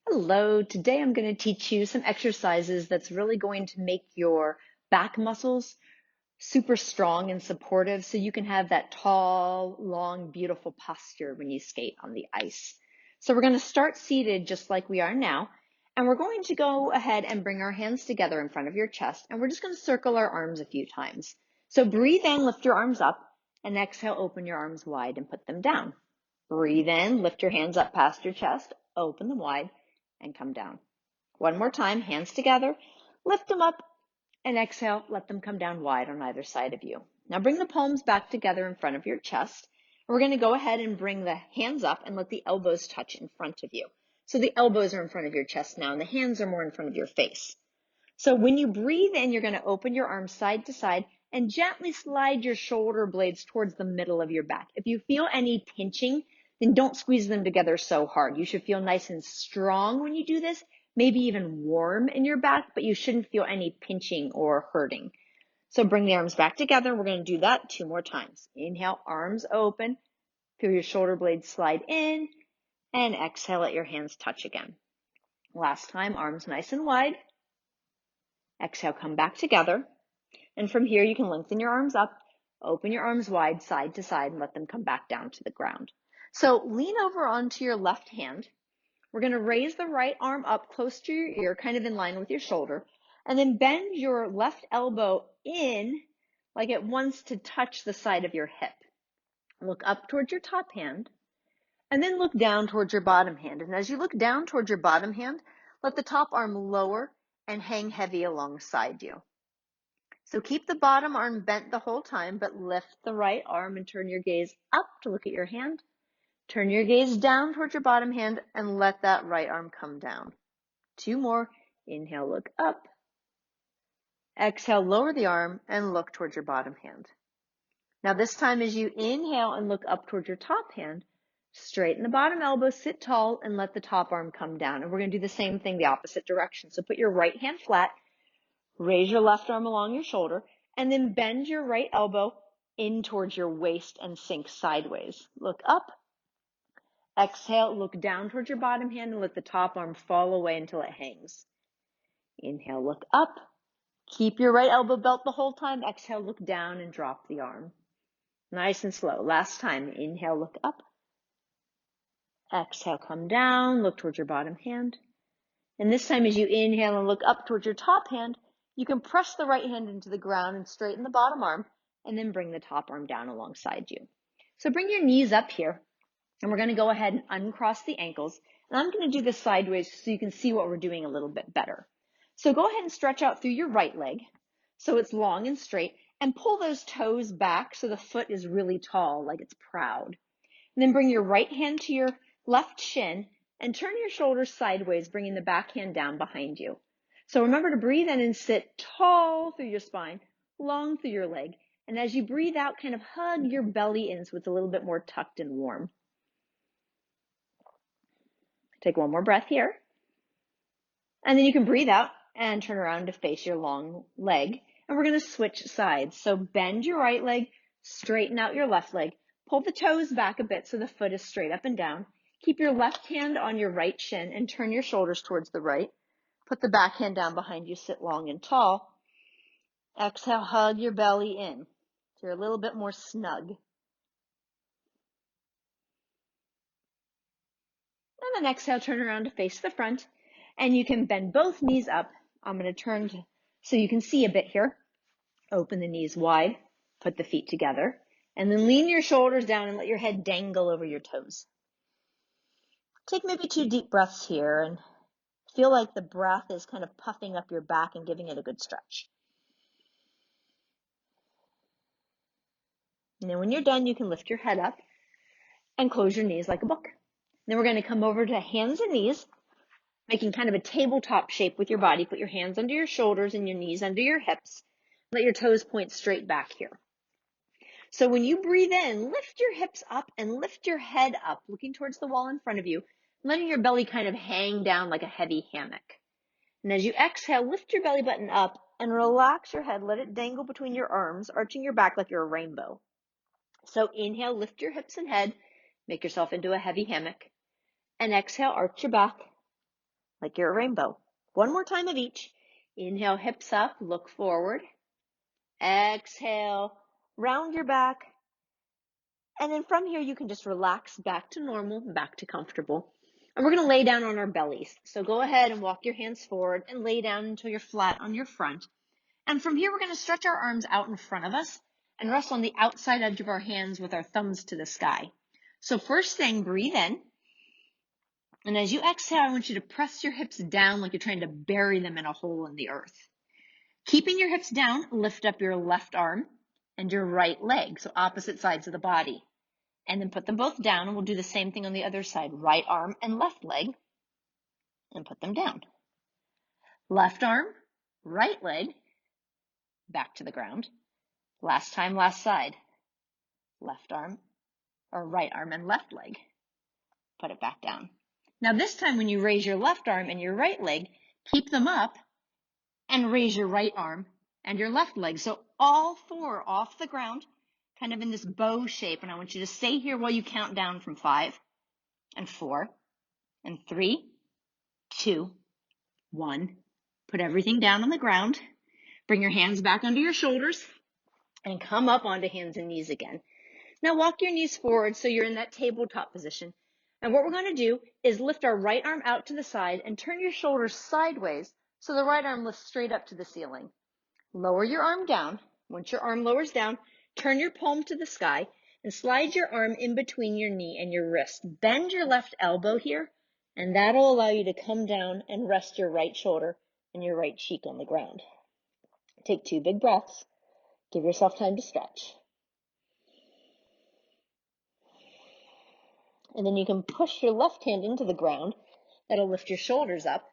Hello, today I'm going to teach you some exercises that's really going to make your back muscles super strong and supportive so you can have that tall, long, beautiful posture when you skate on the ice. So we're going to start seated just like we are now, and we're going to go ahead and bring our hands together in front of your chest, and we're just going to circle our arms a few times. So breathe in, lift your arms up, and exhale, open your arms wide and put them down. Breathe in, lift your hands up past your chest, open them wide, and come down. One more time, hands together, lift them up, and exhale, let them come down wide on either side of you. Now bring the palms back together in front of your chest. We're going to go ahead and bring the hands up and let the elbows touch in front of you. So the elbows are in front of your chest now, and the hands are more in front of your face. So when you breathe in, you're going to open your arms side to side and gently slide your shoulder blades towards the middle of your back. If you feel any pinching, then don't squeeze them together so hard. You should feel nice and strong when you do this, maybe even warm in your back, but you shouldn't feel any pinching or hurting. So bring the arms back together. We're going to do that 2 more times. Inhale, arms open, feel your shoulder blades slide in, and exhale, let your hands touch again. Last time, arms nice and wide. Exhale, come back together. And from here, you can lengthen your arms up, open your arms wide, side to side, and let them come back down to the ground. So lean over onto your left hand. We're going to raise the right arm up close to your ear, kind of in line with your shoulder, and then bend your left elbow in like it wants to touch the side of your hip. Look up towards your top hand, and then look down towards your bottom hand. And as you look down towards your bottom hand, let the top arm lower and hang heavy alongside you. So keep the bottom arm bent the whole time, but lift the right arm and turn your gaze up to look at your hand. Turn your gaze down towards your bottom hand and let that right arm come down. 2 more. Inhale, look up. Exhale, lower the arm and look towards your bottom hand. Now this time as you inhale and look up towards your top hand, straighten the bottom elbow, sit tall, and let the top arm come down. And we're going to do the same thing the opposite direction. So put your right hand flat, raise your left arm along your shoulder, and then bend your right elbow in towards your waist and sink sideways. Look up. Exhale, look down towards your bottom hand and let the top arm fall away until it hangs. Inhale, look up. Keep your right elbow belt the whole time. Exhale, look down and drop the arm. Nice and slow. Last time. Inhale, look up. Exhale, come down. Look towards your bottom hand. And this time as you inhale and look up towards your top hand, you can press the right hand into the ground and straighten the bottom arm, and then bring the top arm down alongside you. So bring your knees up here, and we're going to go ahead and uncross the ankles. And I'm going to do this sideways so you can see what we're doing a little bit better. So go ahead and stretch out through your right leg so it's long and straight, and pull those toes back so the foot is really tall, like it's proud. And then bring your right hand to your left shin and turn your shoulders sideways, bringing the back hand down behind you. So remember to breathe in and sit tall through your spine, long through your leg. And as you breathe out, kind of hug your belly in so it's a little bit more tucked and warm. Take one more breath here. And then you can breathe out and turn around to face your long leg. And we're going to switch sides. So bend your right leg, straighten out your left leg. Pull the toes back a bit so the foot is straight up and down. Keep your left hand on your right shin and turn your shoulders towards the right. Put the back hand down behind you, sit long and tall. Exhale, hug your belly in so you're a little bit more snug. And then exhale, turn around to face the front. And you can bend both knees up. I'm going to turn so you can see a bit here. Open the knees wide, put the feet together, and then lean your shoulders down and let your head dangle over your toes. Take maybe 2 deep breaths here and feel like the breath is kind of puffing up your back and giving it a good stretch. And then when you're done, you can lift your head up and close your knees like a book. Then we're going to come over to hands and knees, making kind of a tabletop shape with your body. Put your hands under your shoulders and your knees under your hips. Let your toes point straight back here. So when you breathe in, lift your hips up and lift your head up, looking towards the wall in front of you, letting your belly kind of hang down like a heavy hammock. And as you exhale, lift your belly button up and relax your head. Let it dangle between your arms, arching your back like you're a rainbow. So inhale, lift your hips and head, make yourself into a heavy hammock. And exhale, arch your back like you're a rainbow. One more time of each. Inhale, hips up, look forward. Exhale, round your back. And then from here, you can just relax back to normal, back to comfortable. And we're going to lay down on our bellies. So go ahead and walk your hands forward and lay down until you're flat on your front. And from here, we're going to stretch our arms out in front of us and rest on the outside edge of our hands with our thumbs to the sky. So first thing, breathe in. And as you exhale, I want you to press your hips down like you're trying to bury them in a hole in the earth. Keeping your hips down, lift up your left arm and your right leg, so opposite sides of the body. And then put them both down, and we'll do the same thing on the other side. Right arm and left leg, and put them down. Left arm, right leg, back to the ground. Last time, last side. Left arm, or right arm and left leg. Put it back down. Now this time when you raise your left arm and your right leg, keep them up and raise your right arm and your left leg. So all four off the ground, kind of in this bow shape. And I want you to stay here while you count down from 5 and 4 and 3, 2, 1. Put everything down on the ground. Bring your hands back under your shoulders and come up onto hands and knees again. Now walk your knees forward so you're in that tabletop position. And what we're going to do is lift our right arm out to the side and turn your shoulders sideways so the right arm lifts straight up to the ceiling. Lower your arm down. Once your arm lowers down, turn your palm to the sky and slide your arm in between your knee and your wrist. Bend your left elbow here, and that'll allow you to come down and rest your right shoulder and your right cheek on the ground. Take 2 big breaths. Give yourself time to stretch. And then you can push your left hand into the ground. That'll lift your shoulders up.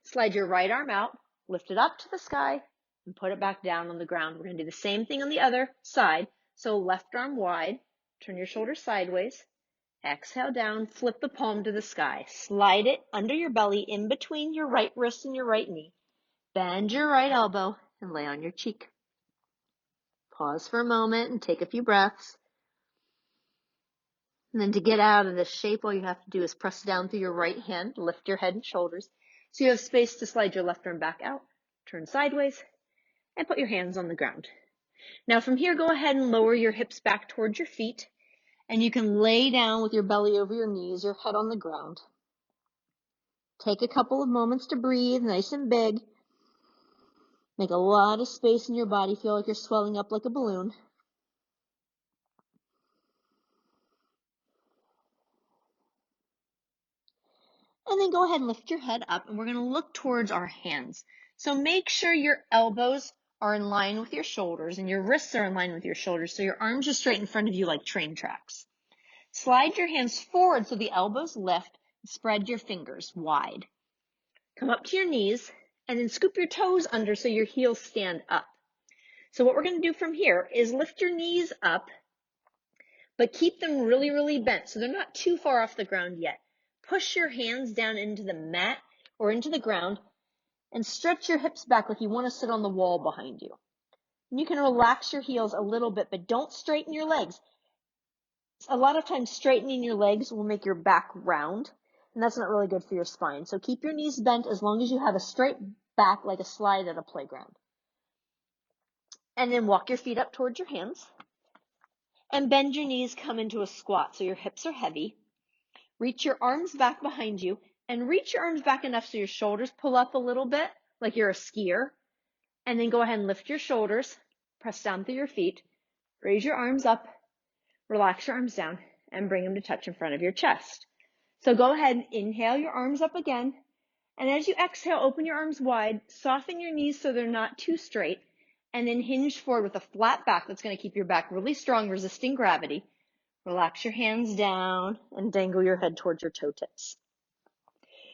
Slide your right arm out, lift it up to the sky, and put it back down on the ground. We're going to do the same thing on the other side. So left arm wide, turn your shoulders sideways. Exhale down, flip the palm to the sky. Slide it under your belly in between your right wrist and your right knee. Bend your right elbow and lay on your cheek. Pause for a moment and take a few breaths. And then to get out of this shape, all you have to do is press down through your right hand, lift your head and shoulders so you have space to slide your left arm back out, turn sideways, and put your hands on the ground. Now from here, go ahead and lower your hips back towards your feet, and you can lay down with your belly over your knees, your head on the ground. Take a couple of moments to breathe nice and big. Make a lot of space in your body. Feel like you're swelling up like a balloon. And then go ahead and lift your head up, and we're going to look towards our hands. So make sure your elbows are in line with your shoulders and your wrists are in line with your shoulders so your arms are straight in front of you like train tracks. Slide your hands forward so the elbows lift. Spread your fingers wide. Come up to your knees and then scoop your toes under so your heels stand up. So what we're going to do from here is lift your knees up, but keep them really, really bent so they're not too far off the ground yet. Push your hands down into the mat or into the ground and stretch your hips back like you want to sit on the wall behind you. And you can relax your heels a little bit, but don't straighten your legs. A lot of times straightening your legs will make your back round, and that's not really good for your spine. So keep your knees bent as long as you have a straight back like a slide at a playground. And then walk your feet up towards your hands and bend your knees, come into a squat so your hips are heavy. Reach your arms back behind you and reach your arms back enough so your shoulders pull up a little bit like you're a skier. And then go ahead and lift your shoulders, press down through your feet, raise your arms up, relax your arms down, and bring them to touch in front of your chest. So go ahead and inhale your arms up again. And as you exhale, open your arms wide, soften your knees so they're not too straight, and then hinge forward with a flat back that's going to keep your back really strong, resisting gravity. Relax your hands down and dangle your head towards your toe tips.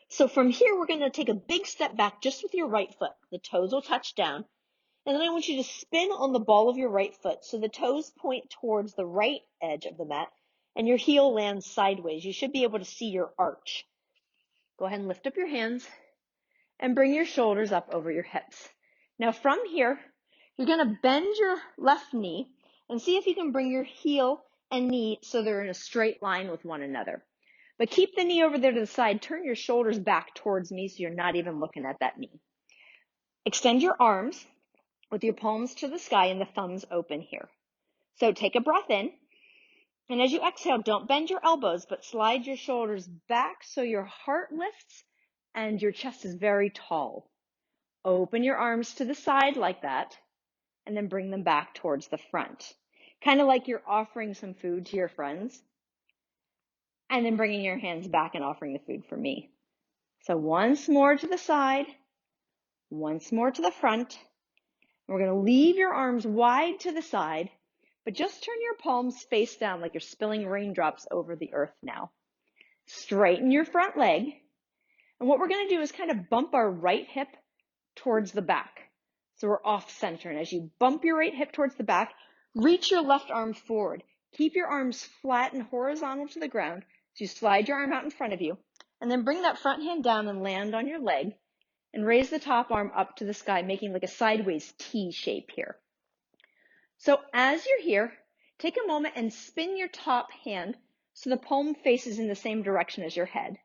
So from here, we're going to take a big step back just with your right foot. The toes will touch down. And then I want you to spin on the ball of your right foot so the toes point towards the right edge of the mat and your heel lands sideways. You should be able to see your arch. Go ahead and lift up your hands and bring your shoulders up over your hips. Now from here, you're going to bend your left knee and see if you can bring your heel and knee so they're in a straight line with one another. But keep the knee over there to the side. Turn your shoulders back towards me so you're not even looking at that knee. Extend your arms with your palms to the sky and the thumbs open here. So take a breath in. And as you exhale, don't bend your elbows, but slide your shoulders back so your heart lifts and your chest is very tall. Open your arms to the side like that, and then bring them back towards the front. Kind of like you're offering some food to your friends, and then bringing your hands back and offering the food for me. So once more to the side, once more to the front. We're going to leave your arms wide to the side, but just turn your palms face down like you're spilling raindrops over the earth now. Straighten your front leg. And what we're going to do is kind of bump our right hip towards the back. So we're off center. And as you bump your right hip towards the back, reach your left arm forward. Keep your arms flat and horizontal to the ground. So you slide your arm out in front of you. And then bring that front hand down and land on your leg. And raise the top arm up to the sky, making like a sideways T shape here. So as you're here, take a moment and spin your top hand so the palm faces in the same direction as your head.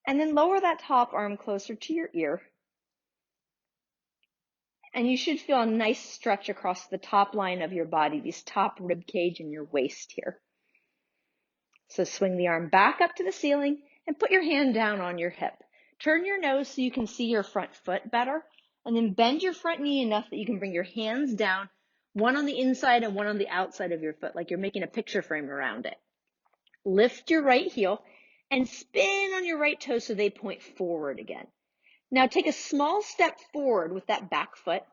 And then lower that top arm closer to your ear. And you should feel a nice stretch across the top line of your body, these top rib cage and your waist here. So swing the arm back up to the ceiling and put your hand down on your hip. Turn your nose so you can see your front foot better, and then bend your front knee enough that you can bring your hands down, one on the inside and one on the outside of your foot, like you're making a picture frame around it. Lift your right heel and spin on your right toes so they point forward again. Now take a small step forward with that back foot,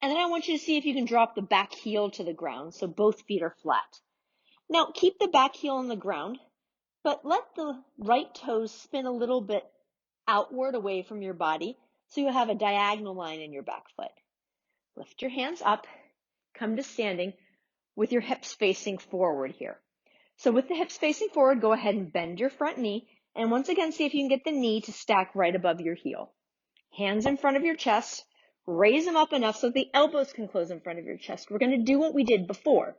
and then I want you to see if you can drop the back heel to the ground so both feet are flat. Now keep the back heel on the ground, but let the right toes spin a little bit outward away from your body so you have a diagonal line in your back foot. Lift your hands up, come to standing with your hips facing forward here. So with the hips facing forward, go ahead and bend your front knee, and once again, see if you can get the knee to stack right above your heel. Hands in front of your chest, raise them up enough so that the elbows can close in front of your chest. We're going to do what we did before.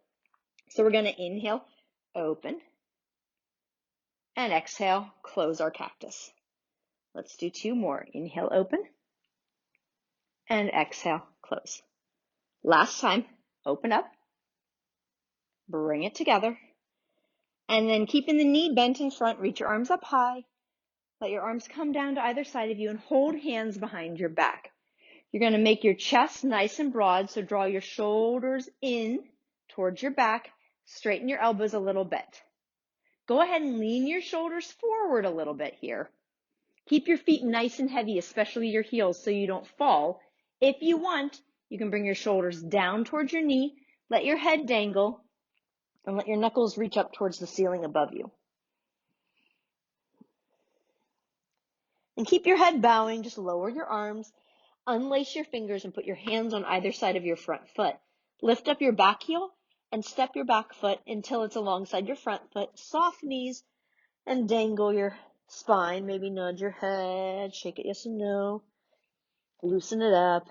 So we're going to inhale, open, and exhale, close our cactus. Let's do two more. Inhale, open, and exhale, close. Last time, open up, bring it together, and then keeping the knee bent in front, reach your arms up high, let your arms come down to either side of you, and hold hands behind your back. You're going to make your chest nice and broad, so draw your shoulders in towards your back, straighten your elbows a little bit. Go ahead and lean your shoulders forward a little bit here. Keep your feet nice and heavy, especially your heels, so you don't fall. If you want, you can bring your shoulders down towards your knee, let your head dangle, and let your knuckles reach up towards the ceiling above you. And keep your head bowing, just lower your arms, unlace your fingers, and put your hands on either side of your front foot. Lift up your back heel and step your back foot until it's alongside your front foot. Soft knees and dangle your spine. Maybe nudge your head, shake it yes and no. Loosen it up.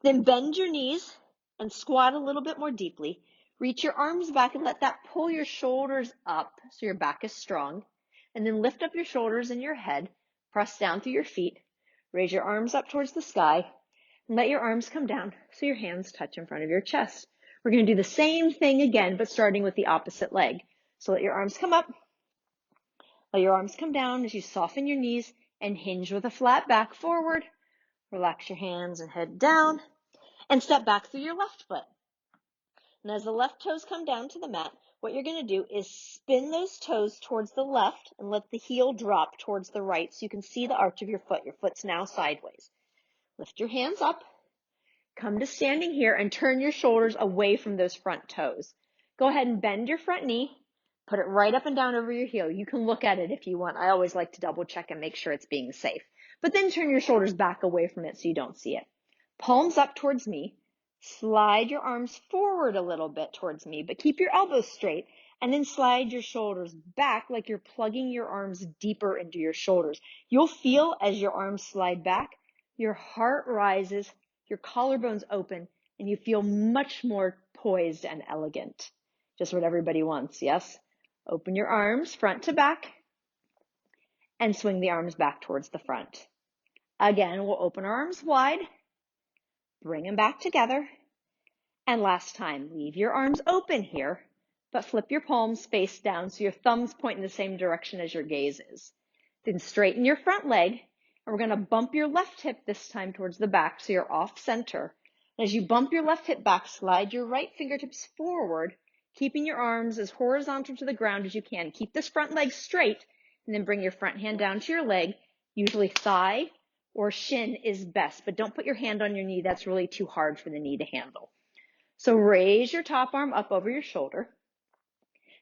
Then bend your knees and squat a little bit more deeply. Reach your arms back and let that pull your shoulders up so your back is strong. And then lift up your shoulders and your head. Press down through your feet. Raise your arms up towards the sky. And let your arms come down so your hands touch in front of your chest. We're going to do the same thing again, but starting with the opposite leg. So let your arms come up. Let your arms come down as you soften your knees and hinge with a flat back forward. Relax your hands and head down. And step back through your left foot. And as the left toes come down to the mat, what you're going to do is spin those toes towards the left and let the heel drop towards the right so you can see the arch of your foot. Your foot's now sideways. Lift your hands up, come to standing here, and turn your shoulders away from those front toes. Go ahead and bend your front knee. Put it right up and down over your heel. You can look at it if you want. I always like to double check and make sure it's being safe. But then turn your shoulders back away from it so you don't see it. Palms up towards me. Slide your arms forward a little bit towards me, but keep your elbows straight. And then slide your shoulders back like you're plugging your arms deeper into your shoulders. You'll feel as your arms slide back, your heart rises, your collarbones open, and you feel much more poised and elegant. Just what everybody wants, yes? Open your arms front to back and swing the arms back towards the front. Again, we'll open our arms wide, bring them back together. And last time, leave your arms open here, but flip your palms face down so your thumbs point in the same direction as your gaze is. Then straighten your front leg, and we're going to bump your left hip this time towards the back so you're off center. And as you bump your left hip back, slide your right fingertips forward, keeping your arms as horizontal to the ground as you can. Keep this front leg straight, and then bring your front hand down to your leg. Usually thigh or shin is best, but don't put your hand on your knee. That's really too hard for the knee to handle. So raise your top arm up over your shoulder,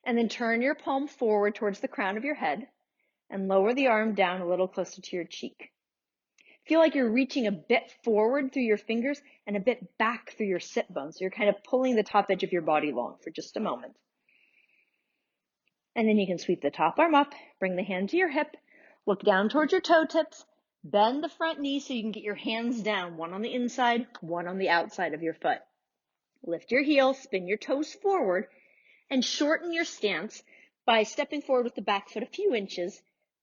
and then turn your palm forward towards the crown of your head, and lower the arm down a little closer to your cheek. Feel like you're reaching a bit forward through your fingers and a bit back through your sit bones. So you're kind of pulling the top edge of your body long for just a moment. And then you can sweep the top arm up, bring the hand to your hip, look down towards your toe tips, bend the front knee so you can get your hands down, one on the inside, one on the outside of your foot. Lift your heel, spin your toes forward, and shorten your stance by stepping forward with the back foot a few inches,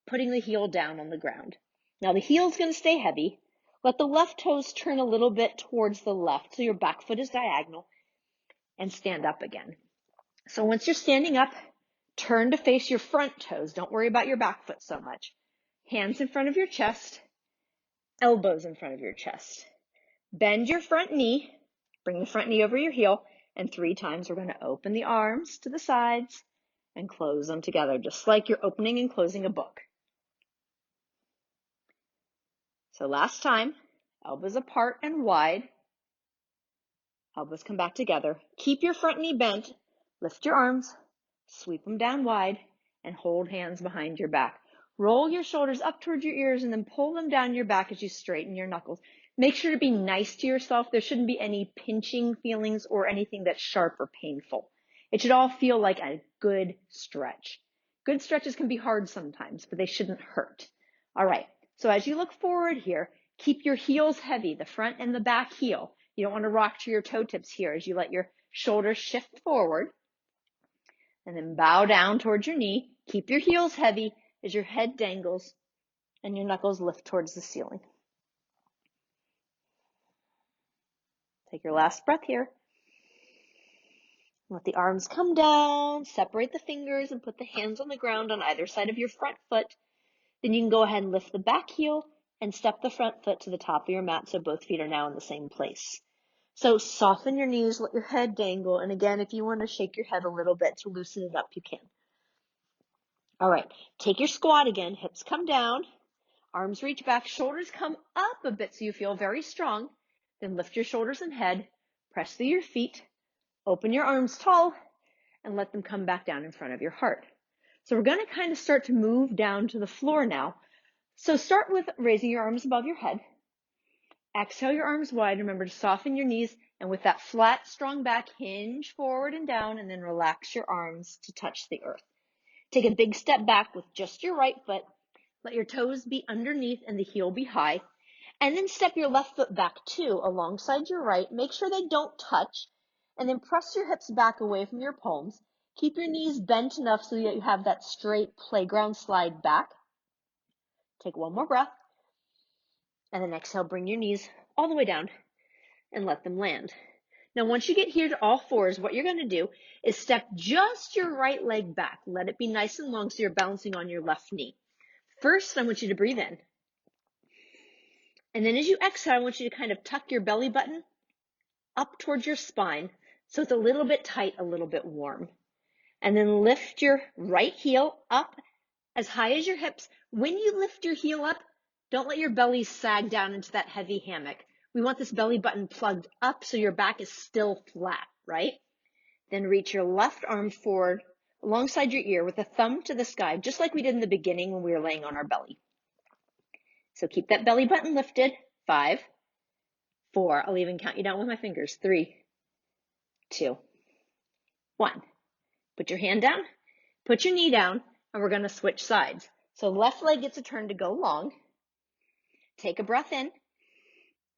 putting the heel down on the ground. Now the heel is going to stay heavy. Let the left toes turn a little bit towards the left so your back foot is diagonal, and stand up again. So once you're standing up, turn to face your front toes. Don't worry about your back foot so much. Hands in front of your chest, elbows in front of your chest. Bend your front knee. Bring the front knee over your heel, and 3 times we're going to open the arms to the sides and close them together, just like you're opening and closing a book. So last time, elbows apart and wide. Elbows come back together. Keep your front knee bent. Lift your arms, sweep them down wide, and hold hands behind your back. Roll your shoulders up towards your ears and then pull them down your back as you straighten your knuckles. Make sure to be nice to yourself. There shouldn't be any pinching feelings or anything that's sharp or painful. It should all feel like a good stretch. Good stretches can be hard sometimes, but they shouldn't hurt. All right, so as you look forward here, keep your heels heavy, the front and the back heel. You don't want to rock to your toe tips here as you let your shoulders shift forward. And then bow down towards your knee. Keep your heels heavy as your head dangles and your knuckles lift towards the ceiling. Take your last breath here. Let the arms come down, separate the fingers, and put the hands on the ground on either side of your front foot. Then you can go ahead and lift the back heel and step the front foot to the top of your mat so both feet are now in the same place. So soften your knees, let your head dangle, and again, if you want to shake your head a little bit to loosen it up, you can. All right, take your squat again, hips come down, arms reach back, shoulders come up a bit so you feel very strong. Then lift your shoulders and head, press through your feet, open your arms tall, and let them come back down in front of your heart. So we're going to kind of start to move down to the floor now. So start with raising your arms above your head. Exhale your arms wide. Remember to soften your knees, and with that flat, strong back, hinge forward and down, and then relax your arms to touch the earth. Take a big step back with just your right foot. Let your toes be underneath and the heel be high. And then step your left foot back too, alongside your right. Make sure they don't touch. And then press your hips back away from your palms. Keep your knees bent enough so that you have that straight playground slide back. Take one more breath. And then exhale, bring your knees all the way down and let them land. Now, once you get here to all fours, what you're going to do is step just your right leg back. Let it be nice and long so you're balancing on your left knee. First, I want you to breathe in. And then as you exhale, I want you to kind of tuck your belly button up towards your spine so it's a little bit tight, a little bit warm. And then lift your right heel up as high as your hips. When you lift your heel up, don't let your belly sag down into that heavy hammock. We want this belly button plugged up so your back is still flat, right? Then reach your left arm forward alongside your ear with a thumb to the sky, just like we did in the beginning when we were laying on our belly. So keep that belly button lifted. 5, 4. I'll even count you down with my fingers. 3, 2, 1. Put your hand down, put your knee down, and we're going to switch sides. So left leg gets a turn to go long. Take a breath in.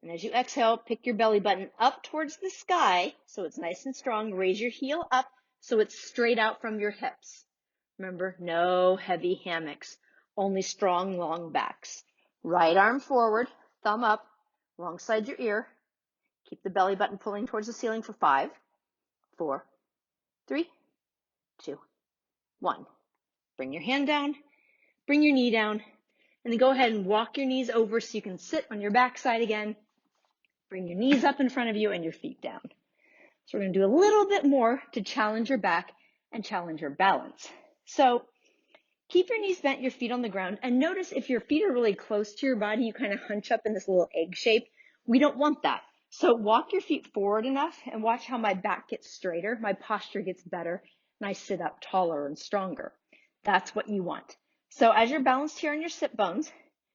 And as you exhale, pick your belly button up towards the sky so it's nice and strong. Raise your heel up so it's straight out from your hips. Remember, no heavy hammocks, only strong, long backs. Right arm forward, thumb up, alongside your ear. Keep the belly button pulling towards the ceiling for 5, 4, 3, 2, 1. Bring your hand down, bring your knee down, and then go ahead and walk your knees over so you can sit on your backside again. Bring your knees up in front of you and your feet down. So we're going to do a little bit more to challenge your back and challenge your balance. So keep your knees bent, your feet on the ground, and notice if your feet are really close to your body, you kind of hunch up in this little egg shape. We don't want that. So walk your feet forward enough and watch how my back gets straighter, my posture gets better, and I sit up taller and stronger. That's what you want. So as you're balanced here on your sit bones,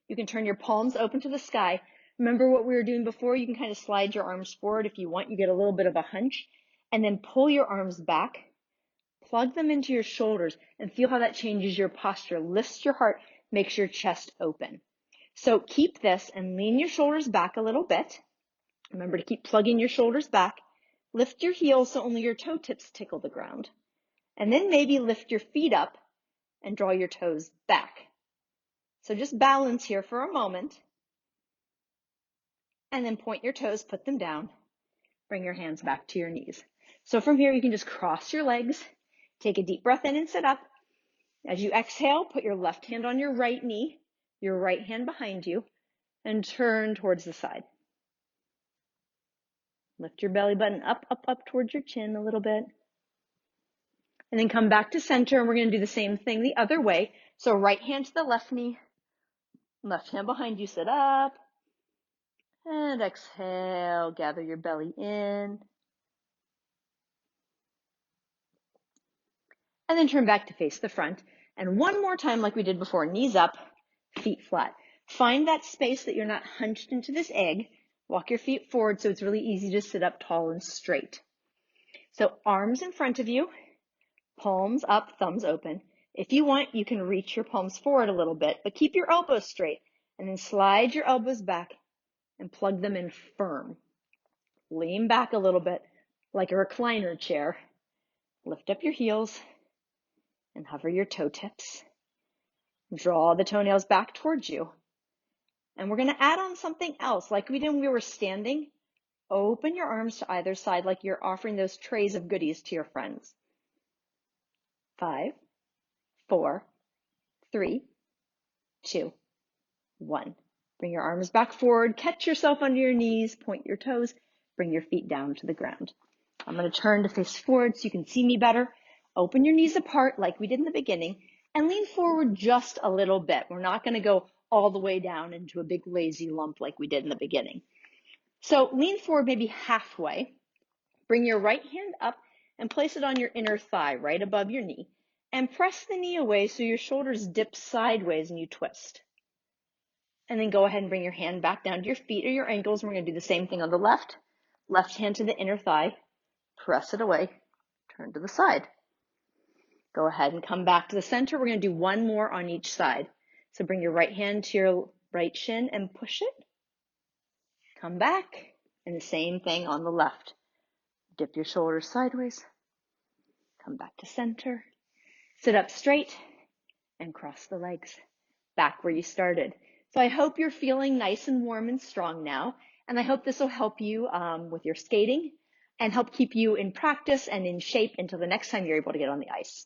you can turn your palms open to the sky. Remember what we were doing before? You can kind of slide your arms forward if you want. You get a little bit of a hunch, and then pull your arms back. Plug them into your shoulders and feel how that changes your posture. Lifts your heart, makes your chest open. So keep this and lean your shoulders back a little bit. Remember to keep plugging your shoulders back. Lift your heels so only your toe tips tickle the ground. And then maybe lift your feet up and draw your toes back. So just balance here for a moment. And then point your toes, put them down. Bring your hands back to your knees. So from here, you can just cross your legs. Take a deep breath in and sit up. As you exhale, put your left hand on your right knee, your right hand behind you, and turn towards the side. Lift your belly button up, up, up towards your chin a little bit. And then come back to center, and we're going to do the same thing the other way. So right hand to the left knee, left hand behind you, sit up. And exhale, gather your belly in. And then turn back to face the front. And one more time like we did before, knees up, feet flat. Find that space that you're not hunched into this egg. Walk your feet forward so it's really easy to sit up tall and straight. So arms in front of you, palms up, thumbs open. If you want, you can reach your palms forward a little bit, but keep your elbows straight. And then slide your elbows back and plug them in firm. Lean back a little bit like a recliner chair. Lift up your heels and hover your toe tips. Draw the toenails back towards you. And we're going to add on something else like we did when we were standing. Open your arms to either side like you're offering those trays of goodies to your friends. 5, 4, 3, 2, 1. Bring your arms back forward, catch yourself under your knees, point your toes, bring your feet down to the ground. I'm going to turn to face forward so you can see me better. Open your knees apart like we did in the beginning and lean forward just a little bit. We're not going to go all the way down into a big lazy lump like we did in the beginning. So lean forward maybe halfway. Bring your right hand up and place it on your inner thigh right above your knee. And press the knee away so your shoulders dip sideways and you twist. And then go ahead and bring your hand back down to your feet or your ankles. And we're going to do the same thing on the left. Left hand to the inner thigh. Press it away. Turn to the side. Go ahead and come back to the center. We're going to do one more on each side. So bring your right hand to your right shin and push it. Come back. And the same thing on the left. Dip your shoulders sideways. Come back to center. Sit up straight and cross the legs back where you started. So I hope you're feeling nice and warm and strong now. And I hope this will help you with your skating and help keep you in practice and in shape until the next time you're able to get on the ice.